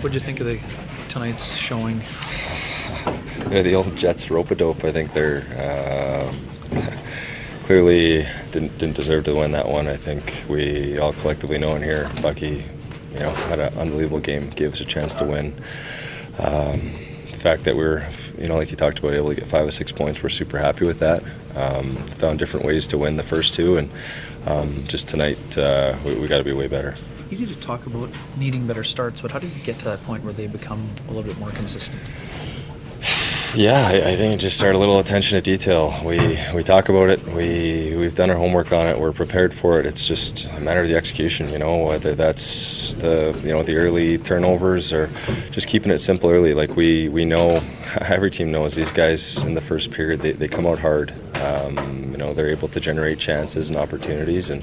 What did you think of tonight's showing? The old Jets rope-a-dope. I think they're clearly didn't deserve to win that one. I think we all collectively know in here, Bucky, had an unbelievable game, gave us a chance to win. The fact that we're, like you talked about, able to get 5 or 6 points, we're super happy with that. Found different ways to win the first two, and just tonight we got to be way better. Easy to talk about needing better starts, but how did you get to that point where they become a little bit more consistent? Yeah, I think just our little attention to detail. We talk about it. We've done our homework on it. We're prepared for it. It's just a matter of the execution. Whether that's the early turnovers or just keeping it simple early. Like we know, every team knows these guys in the first period they come out hard. They're able to generate chances and opportunities. And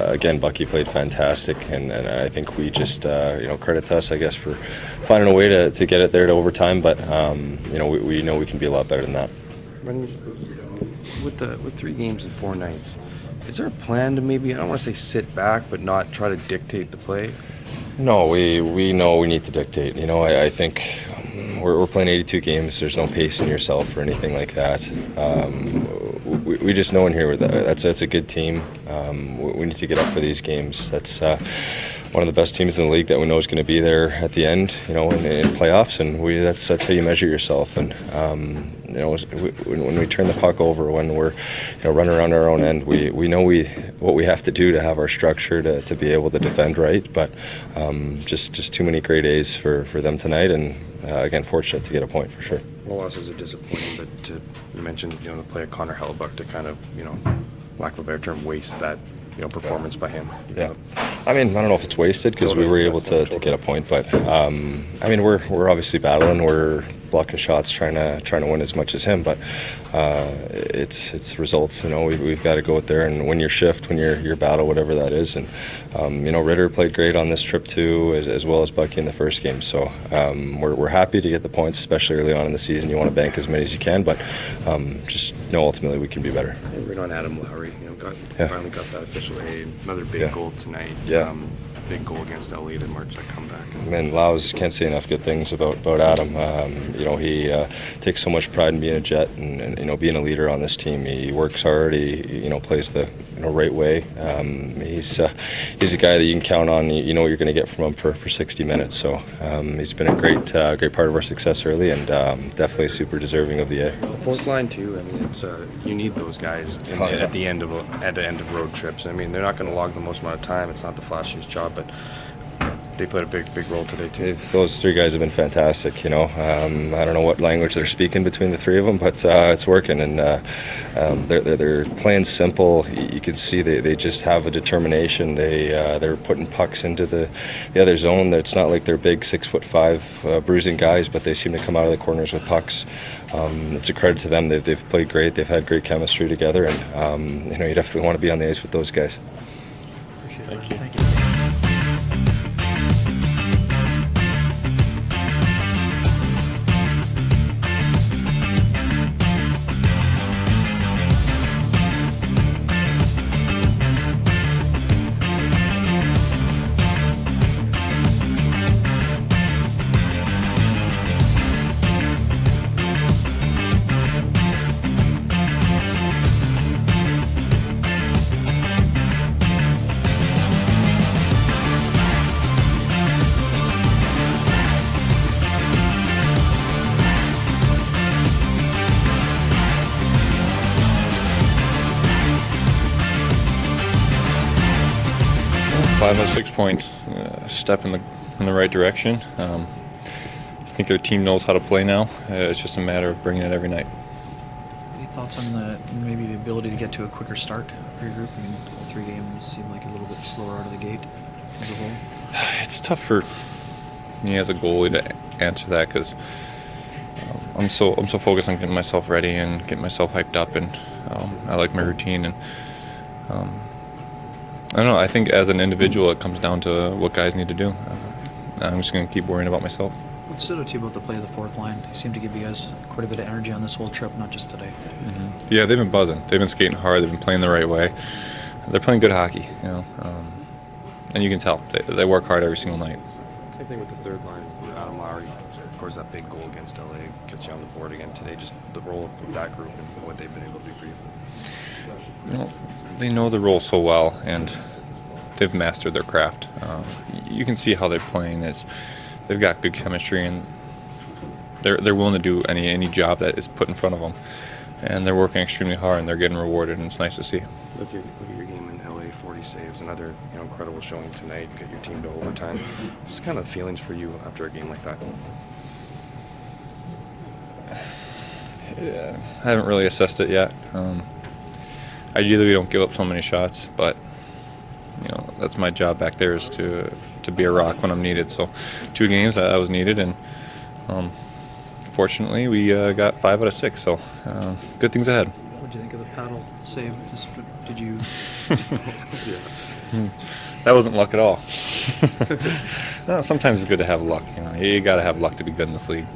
again, Bucky played fantastic, and I think we just credit to us, I guess, for finding a way to get it there to overtime. But we know we can be a lot better than that. With 3 games in 4 nights, is there a plan to maybe, I don't want to say sit back, but not try to dictate the play? No, we know we need to dictate. I think we're playing 82 games. There's no pace in yourself or anything like that. We just know in here that's a good team. We need to get up for these games. That's one of the best teams in the league that we know is going to be there at the end, in playoffs, and that's how you measure yourself. And when we turn the puck over, when we're running around our own end, we know what we have to do to have our structure to be able to defend right. But just too many great A's for them tonight, and again, fortunate to get a point for sure. Well, losses are disappointing, but you mentioned the play of Connor Hellebuck to kind of lack of a better term, waste that performance by him. Yeah, I don't know if it's wasted because we were able to get a point, but we're obviously battling. We're blocking shots, trying to win as much as him, but it's results. We've got to go out there and win your shift, win your battle, whatever that is. And Ritter played great on this trip too, as well as Bucky in the first game. So we're happy to get the points, especially early on in the season. You want to bank as many as you can, but just know ultimately we can be better. And right on Adam Lowry, finally got that official aid. Another big goal tonight. Yeah. Big goal against LA to march that comeback. Laus can't say enough good things about Adam. He takes so much pride in being a Jet and being a leader on this team. He works hard. He plays the right way. He's a guy that you can count on. You know what you're going to get from him for 60 minutes. So he's been a great part of our success early, and definitely super deserving of the A. The fourth line too. It's you need those guys at the end of road trips. They're not going to log the most amount of time. It's not the flashiest job, but they played a big role today too. Those 3 guys have been fantastic. I don't know what language they're speaking between the 3 of them, but it's working, and they're playing simple. You can see they just have a determination. They're putting pucks into the other zone. It's not like they're big 6'5" bruising guys, but they seem to come out of the corners with pucks. It's a credit to them. They've played great. They've had great chemistry together, and you definitely want to be on the ice with those guys. Thank you. Five out of 6 points, step in the right direction. I think our team knows how to play now. It's just a matter of bringing it every night. Any thoughts on maybe the ability to get to a quicker start for your group? All 3 games seem like a little bit slower out of the gate as a whole. It's tough for me as a goalie to answer that because I'm so focused on getting myself ready and getting myself hyped up, and I like my routine, and I don't know. I think as an individual, it comes down to what guys need to do. I'm just going to keep worrying about myself. What stood out to you about the play of the 4th line? He seemed to give you guys quite a bit of energy on this whole trip, not just today. Mm-hmm. Yeah, they've been buzzing. They've been skating hard. They've been playing the right way. They're playing good hockey, and you can tell they work hard every single night. thing with the third line. Adam Lowry scores that big goal against LA, gets you on the board again today. Just the role of that group and what they've been able to do for you. You know, they know the role so well, and they've mastered their craft. You can see how they're playing. They've got good chemistry, and they're willing to do any job that is put in front of them. And they're working extremely hard, and they're getting rewarded, and it's nice to see. Look at your game in LA, 40 saves, another incredible showing tonight. Get your team to overtime. What's kind of feelings for you after a game like that? Yeah, I haven't really assessed it yet. Ideally, we don't give up so many shots, but that's my job back there, is to be a rock when I'm needed. So 2 games I was needed, and fortunately we got 5 out of 6. So good things ahead. What do you think of the paddle save? Did you? That wasn't luck at all. No, sometimes it's good to have luck. You got to have luck to be good in this league.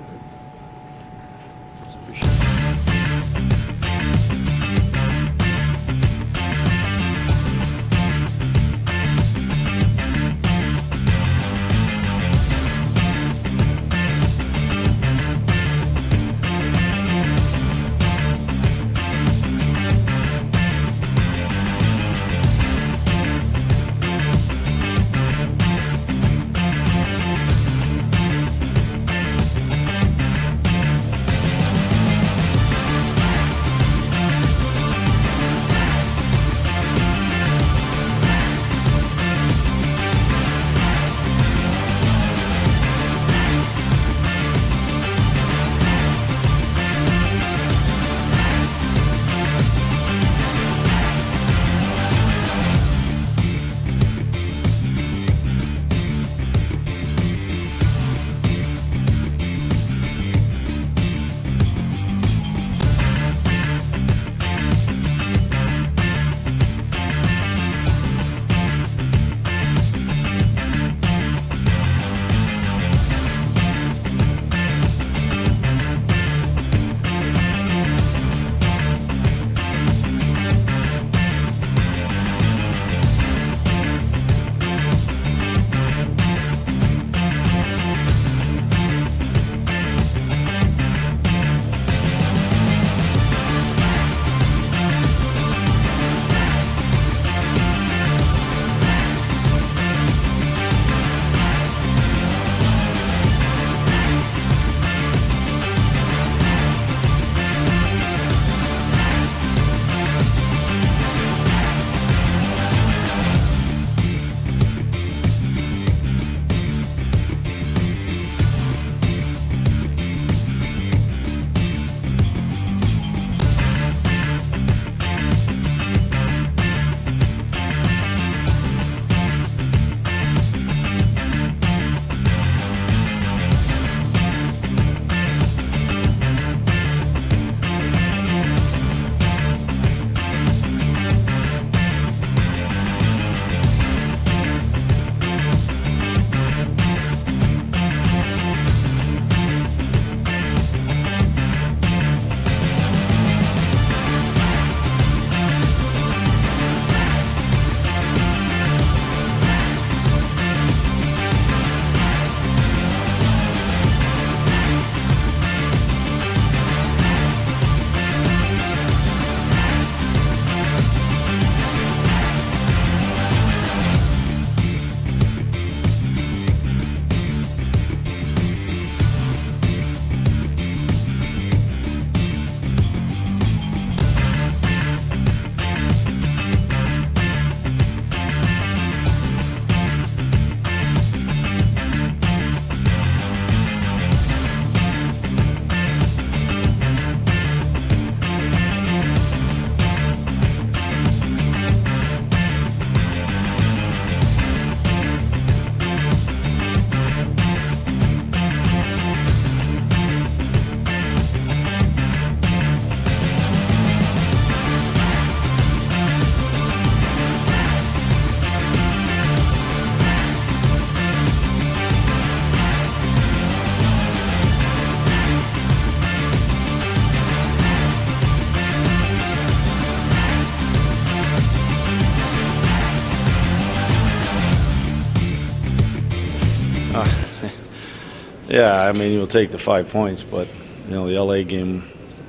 Yeah, I mean, you'll take the 5 points, but, the LA game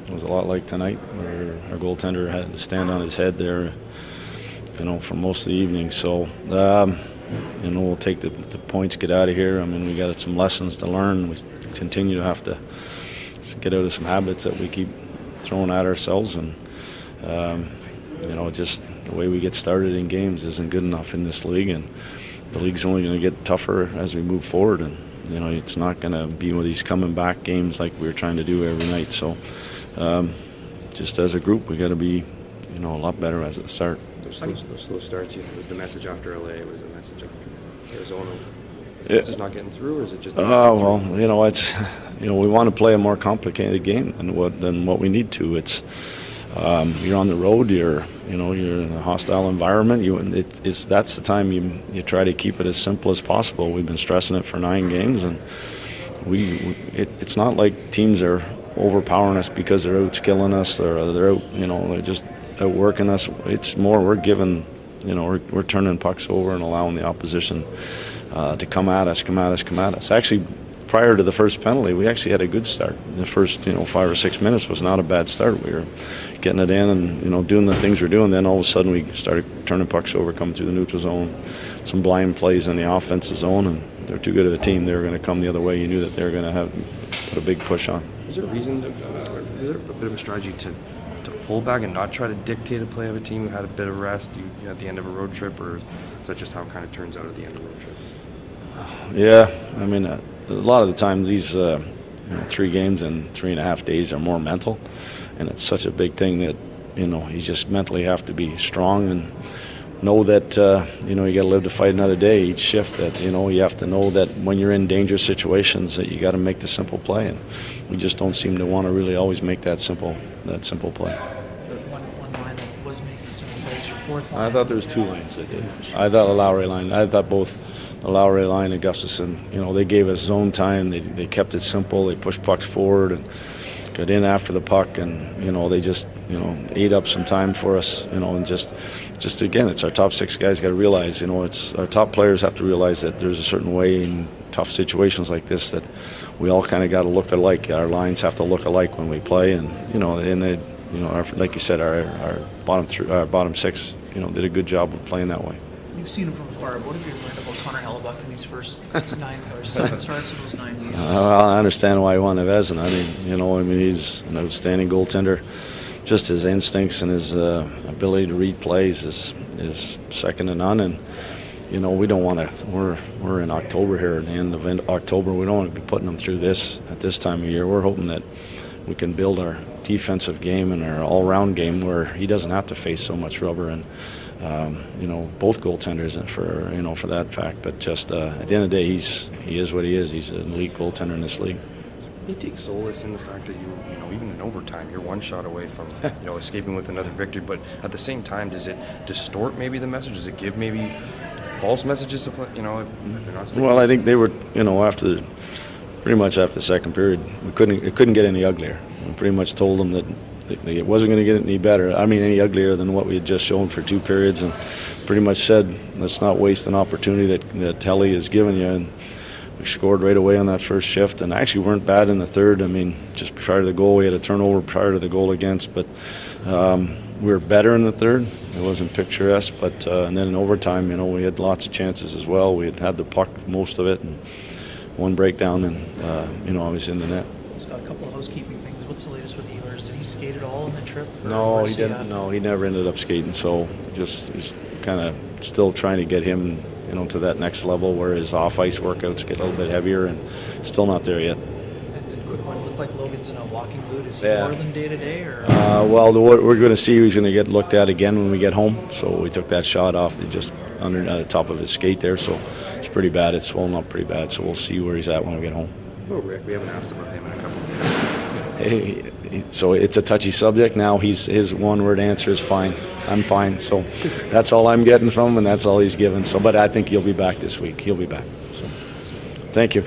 was a lot like tonight, where our goaltender had to stand on his head there, for most of the evening. So, we'll take the points, get out of here. I mean, we got some lessons to learn. We continue to have to get out of some habits that we keep throwing at ourselves, and just the way we get started in games isn't good enough in this league, and the league's only going to get tougher as we move forward, and it's not going to be one of these coming back games like we're trying to do every night. So just as a group, we got to be a lot better as at the start. Those slow starts, was the message after LA, was the message after Arizona? Is it not getting through, or is it just? Well, it's we want to play a more complicated game than what we need to. It's you're on the road, you're in a hostile environment. That's the time you try to keep it as simple as possible. We've been stressing it for 9 games, and it's not like teams are overpowering us because they're outskilling us, or they're out, they're just outworking us. It's more we're giving, we're turning pucks over and allowing the opposition to come at us. Actually, prior to the first penalty, we actually had a good start. The first 5 or 6 minutes was not a bad start. We were getting it in and doing the things we're doing. Then all of a sudden we started turning pucks over, coming through the neutral zone, some blind plays in the offensive zone, and they're too good of a team. They were going to come the other way. You knew that they were going to put a big push on. Is there a reason? Is there a bit of a strategy to pull back and not try to dictate a play of a team who had a bit of rest at the end of a road trip, or is that just how it kind of turns out at the end of road trips? Yeah, I mean, a lot of the time these 3 games in 3.5 days are more mental, and it's such a big thing that you just mentally have to be strong and know that you got to live to fight another day each shift. That you have to know that when you're in dangerous situations that you got to make the simple play, and we just don't seem to want to really always make that simple play. One line that was making simple plays, your fourth line. I thought there was 2 lines that did. I thought the Lowry line. I thought both the Lowry line and Gustafson. They gave us zone time. They kept it simple. They pushed pucks forward and got in after the puck, and they just ate up some time for us. And just again, it's our top 6 guys got to realize. It's our top players have to realize that there's a certain way in tough situations like this that we all kind of got to look alike. Our lines have to look alike when we play, and like you said, our bottom 6 did a good job of playing that way. You've seen him from afar. What have you learned about Connor Hellebuck in these first 9 or 7 starts of those 9 games? Well, I understand why he won the Vezina. I mean, he's an outstanding goaltender. Just his instincts and his ability to read plays is second to none. And we don't want to. We're in October here, at the end of October. We don't want to be putting them through this at this time of year. We're hoping that we can build our defensive game and our all-round game where he doesn't have to face so much rubber, and both goaltenders for that fact. But just at the end of the day, he is what he is. He's an elite goaltender in this league. They take solace in the fact that even in overtime, you're one shot away from escaping with another victory. But at the same time, does it distort maybe the message? Does it give maybe false messages to play? If they're not sticking? Well, I think they were pretty much after the second period, it couldn't get any uglier. We pretty much told them that it wasn't going to get any better. I mean, any uglier than what we had just shown for 2 periods, and pretty much said, let's not waste an opportunity that Telly has given you. And we scored right away on that first shift, and actually weren't bad in the third. I mean, just prior to the goal, we had a turnover prior to the goal against, but we were better in the third. It wasn't picturesque, but and then in overtime, we had lots of chances as well. We had the puck, most of it, and one breakdown, and I was in the net. He's got a couple of housekeeping things. What's the latest with Ehlers? Did he skate at all on the trip? No, he didn't. No, he never ended up skating. So he's kind of still trying to get him, to that next level where his off-ice workouts get a little bit heavier, and still not there yet. And quick one, looked like Logan's in a walking boot. Is he Yeah. more than day-to-day? Or? Well, we're going to see who's going to get looked at again when we get home. So we took that shot off just under the top of his skate there. So it's pretty bad. It's swollen up pretty bad. So we'll see where he's at when we get home. Oh, Rick, we haven't asked about him in a couple of days. So it's a touchy subject now. His one-word answer is fine. I'm fine. So that's all I'm getting from him, and that's all he's given. So, but I think he'll be back this week. He'll be back. So, thank you.